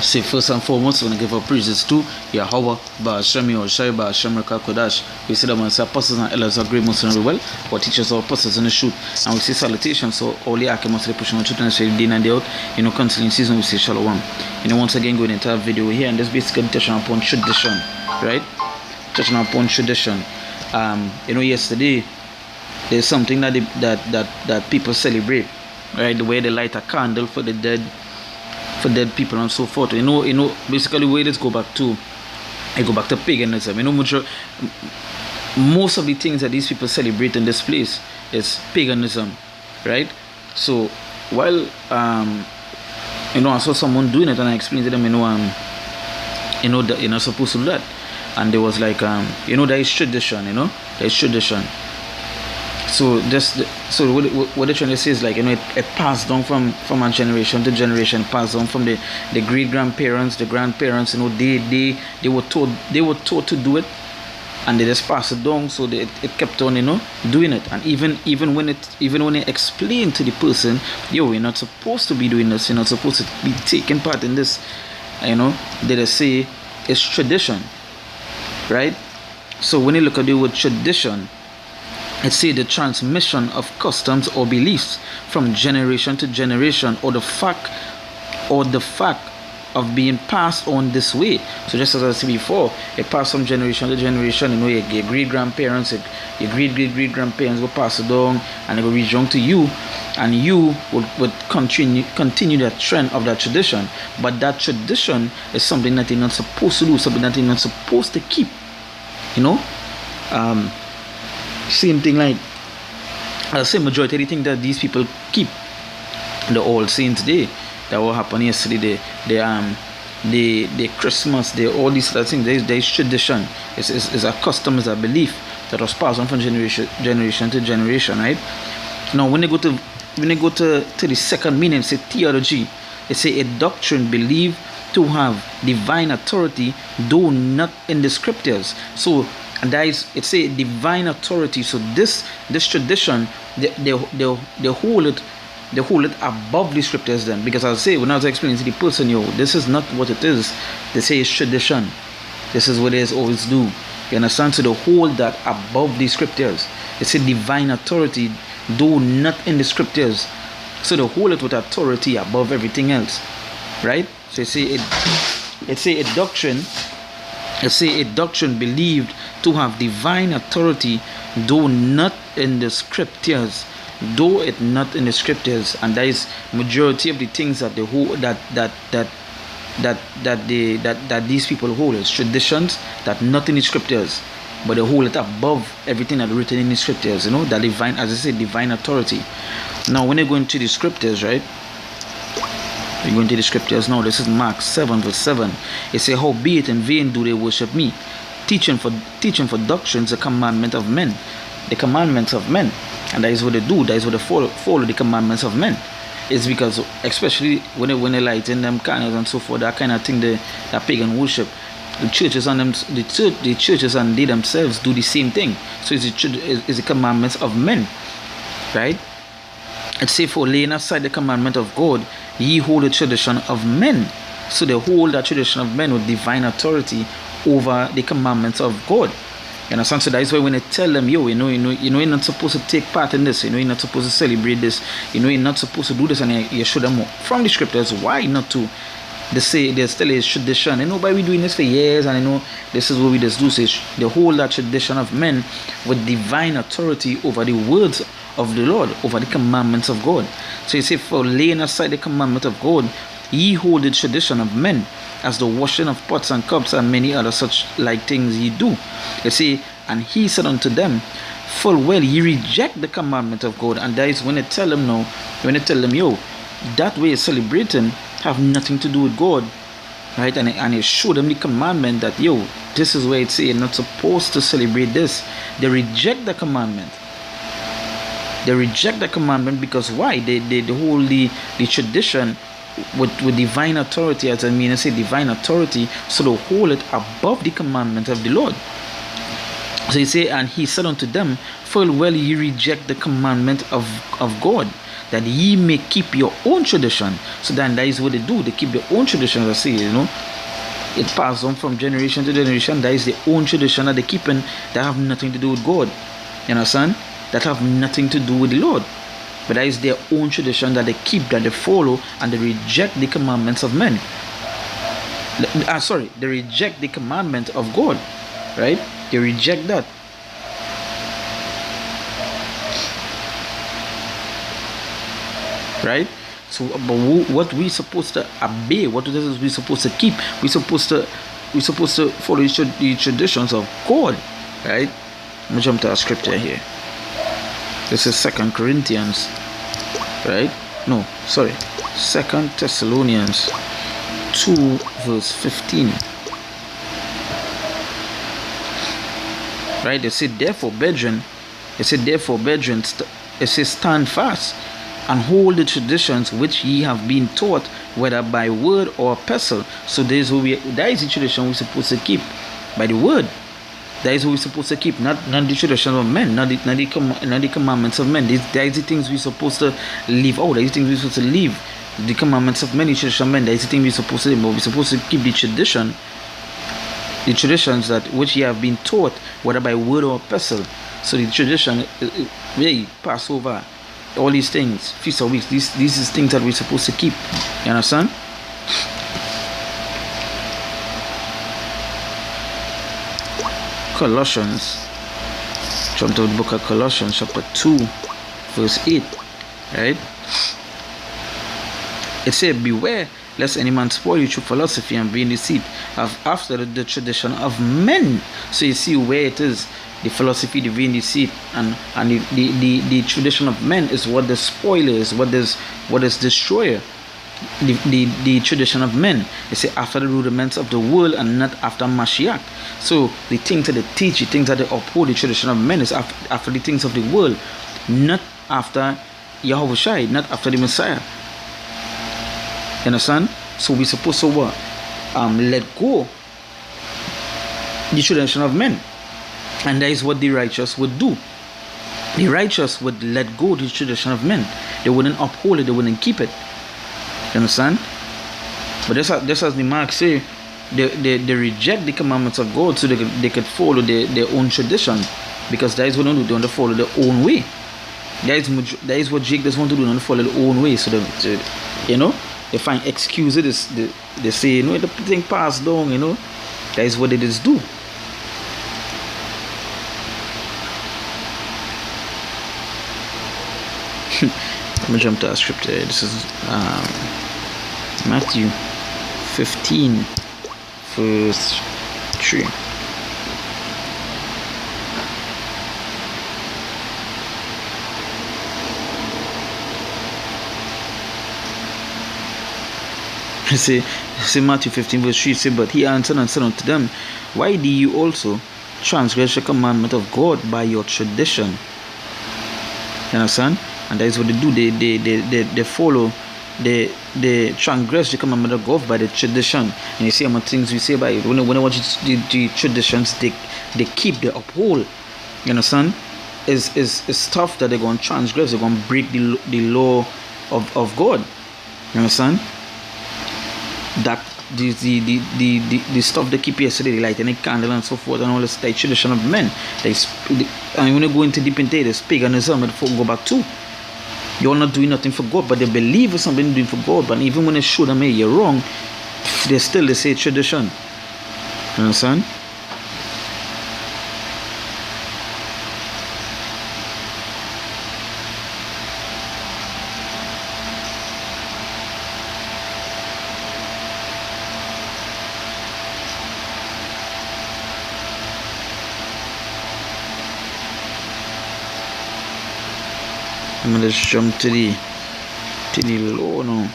Say first and foremost, I want to give our praises to Yahweh, Ba'ashemi or Shai Ba'ashem Reka Kodash. We say that when say apostles and elders are great most well, or teachers or apostles in the shoot. And we say salutations, so all the Akim the pushing on truth and say day and day out, constantly in season we say Shalom. Once again going into our video here, and this basically touching upon tradition, right? Touching upon tradition. Yesterday there's something that people celebrate, right? The way they light a candle for the dead people and so forth. Basically where let's go back to paganism. Most of the things that these people celebrate in this place is paganism, right? So while I saw someone doing it and I explained to them, that you're not supposed to do that, and there was like there is tradition, there is tradition. So what they're trying to say is like it passed down from a generation to generation, passed down from the great grandparents, the grandparents. They were taught to do it, and they just passed it down. So it kept on doing it. And even when they explain to the person, you're not supposed to be doing this, you're not supposed to be taking part in this, they just say it's tradition, right? So when you look at the word tradition, it says the transmission of customs or beliefs from generation to generation, or the fact of being passed on this way. So just as I said before, it passed from generation to generation. Your great grandparents, your great grandparents will pass it down, and it will reach down to you, and you would continue that trend of that tradition. But that tradition is something that you're not supposed to do, something that you're not supposed to keep. Same thing like the same majority of the thing that these people keep. The All Saints Day, that will happen yesterday, the Christmas, all these other things, there is tradition. It's a custom, it's a belief that was passed on from generation to generation, right? Now when they go to the second meaning, say theology, it say a doctrine believed to have divine authority, though not in the scriptures. So and that is, it's a divine authority. So this tradition, they hold it above the scriptures then. Because I'll say, when I was explaining to the person, this is not what it is. They say it's tradition. This is what they always do. You understand? So they hold that above the scriptures. It's a divine authority, though not in the scriptures. So they hold it with authority above everything else, right? So it's a doctrine. Let's say a doctrine believed to have divine authority, though not in the scriptures, and that is majority of the things that they hold, that these people hold is traditions that not in the scriptures, but they hold it above everything that written in the scriptures. That divine, as I said, divine authority. Now when they go into the scriptures, right? We go into the scriptures now. This is Mark 7 verse 7. It says, howbeit in vain do they worship me, teaching for doctrines the commandment of men. The commandments of men. And that is what they do. That is what they follow the commandments of men. It's because, especially when they lighten them candles and so forth, that kind of thing, that pagan worship, the churches and they themselves do the same thing. So it's the commandments of men, right? It says, for laying aside the commandment of God, ye hold the tradition of men. So they hold that tradition of men with divine authority over the commandments of God. You understand? So that is why when they tell them, you're not supposed to take part in this, you're not supposed to celebrate this, you're not supposed to do this, and you show them from the scriptures why not to. They say there's still a tradition. But we're doing this for years, and this is what we just do. So they hold that tradition of men with divine authority over the words of the Lord, over the commandments of God. So you say, for laying aside the commandment of God, ye hold the tradition of men, as the washing of pots and cups and many other such like things ye do. You see, and he said unto them, full well ye reject the commandment of God. And that is when they tell them that way of celebrating have nothing to do with God, right? And it show them the commandment that this is where it say you're not supposed to celebrate this. They reject the commandment. They reject the commandment because why? They hold the tradition with divine authority, as I say divine authority, so they hold it above the commandment of the Lord. So he say, and he said unto them, full well ye reject the commandment of God, that ye may keep your own tradition. So then that is what they do. They keep their own tradition. I say, it passes on from generation to generation. That is their own tradition that they keep, and that have nothing to do with God. You understand? That have nothing to do with the Lord. But that is their own tradition that they keep, that they follow, and they reject the commandments of men. They reject the commandment of God, right? They reject that. Right? So, but what we supposed to obey? What it is we supposed to keep? We supposed to follow the traditions of God, right? Let me jump to our scripture here. This is 2 Corinthians, right? No, sorry, 2 Thessalonians 2 verse 15. Right? It said, therefore, brethren, it says, stand fast and hold the traditions which ye have been taught, whether by word or epistle. So that is the tradition we're supposed to keep, by the word. That is what we're supposed to keep, not the tradition of men, not the commandments of men. That is the things we're supposed to leave out. That is the things we're supposed to leave. The commandments of men, the tradition of men, that is the thing we're supposed to do. But we're supposed to keep the traditions that which ye have been taught, whether by word or epistle. So the tradition, Passover, all these things, Feast of Weeks, these is things that we're supposed to keep. You understand? Colossians, jump to the book of Colossians, chapter 2, verse 8, right? It says, beware lest any man spoil you through philosophy and vain deceit, after the tradition of men. So you see where it is. The philosophy, the vain deceit, and the tradition of men is what the spoiler is, what is destroyer. The tradition of men. They say after the rudiments of the world and not after Mashiach. So the things that they teach, the things that they uphold, the tradition of men is after the things of the world, not after Yahweh Shai, not after the Messiah. You understand? So we're supposed to let go the tradition of men. And that is what the righteous would do. The righteous would let go the tradition of men. They wouldn't uphold it, they wouldn't keep it. You understand? But just as the mark say, they reject the commandments of God so they could follow their own tradition. Because that is what they do. They want to follow their own way. That is what Jake does want to do. They want to follow their own way. So they find excuses. They say, the thing passed down, That is what they just do. Let me jump to our scripture. This is Matthew 15, verse 3. Say Matthew 15, verse 3. Say, but he answered and said unto them, why do you also transgress the commandment of God by your tradition? You understand? And that is what they do. They follow, they transgress the commandment of God by the tradition. And you see how many things we say by it. When I watch the traditions, they keep, they uphold. You understand? It's stuff that they're going to transgress. They're going to break the law of God. You understand? That the stuff they keep yesterday, they light any candle and so forth, and all this, the tradition of men. And when you go into deep into it, it's paganism that folk go back to. You're not doing nothing for God, but they believe it's something doing for God. But even when they show them, hey, you're wrong, they say tradition. You understand? I'm gonna just jump to the law now.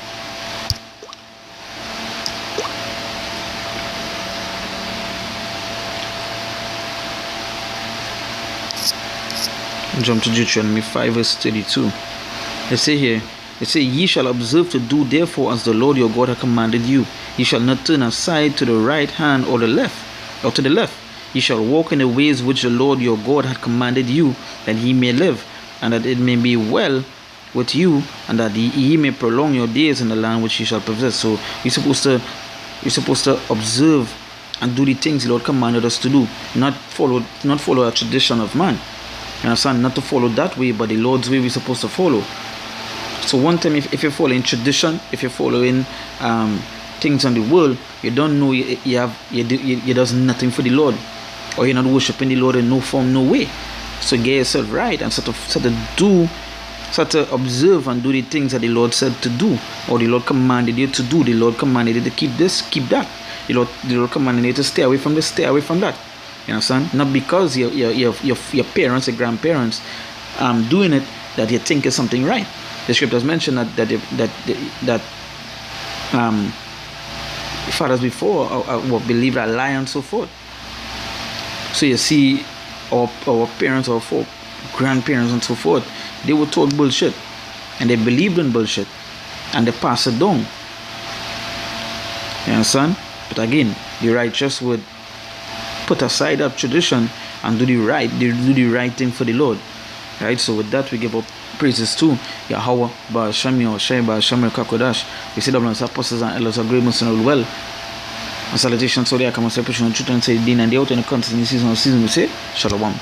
Jump to Deuteronomy 5 verse 32. They say here, ye shall observe to do therefore as the Lord your God hath commanded you. Ye shall not turn aside to the right hand or the left, or to the left. Ye shall walk in the ways which the Lord your God hath commanded you, that ye may live, and that it may be well with you, and that he may prolong your days in the land which you shall possess. So we're supposed to observe and do the things the Lord commanded us to do, not follow a tradition of man. You understand? Not to follow that way, but the Lord's way we're supposed to follow. So one time, if you're following tradition, if you're following things on the world, you don't know you does nothing for the Lord, or you're not worshiping the Lord in no form, no way. So get yourself right and start to observe and do the things that the Lord said to do, or the Lord commanded you to do. The Lord commanded you to keep this, keep that. The Lord commanded you to stay away from this, stay away from that. You understand? Not because your parents, your grandparents doing it, that you think is something right. The scriptures mention that fathers before believed a lie and so forth. So you see, our parents, our folk, grandparents and so forth, they were told bullshit, and they believed in bullshit, and they passed it down. You understand? But again, the righteous would put aside that tradition and do the right thing for the Lord. Right? So with that, we give up praises to Yahweh, Ba'asham, Yahushai, Ba'asham, Kakodash. We say the apostles and elders of great and well. And salutations to the Akamas, Truth and say, Din and the out in the content in the season we say, Shalom.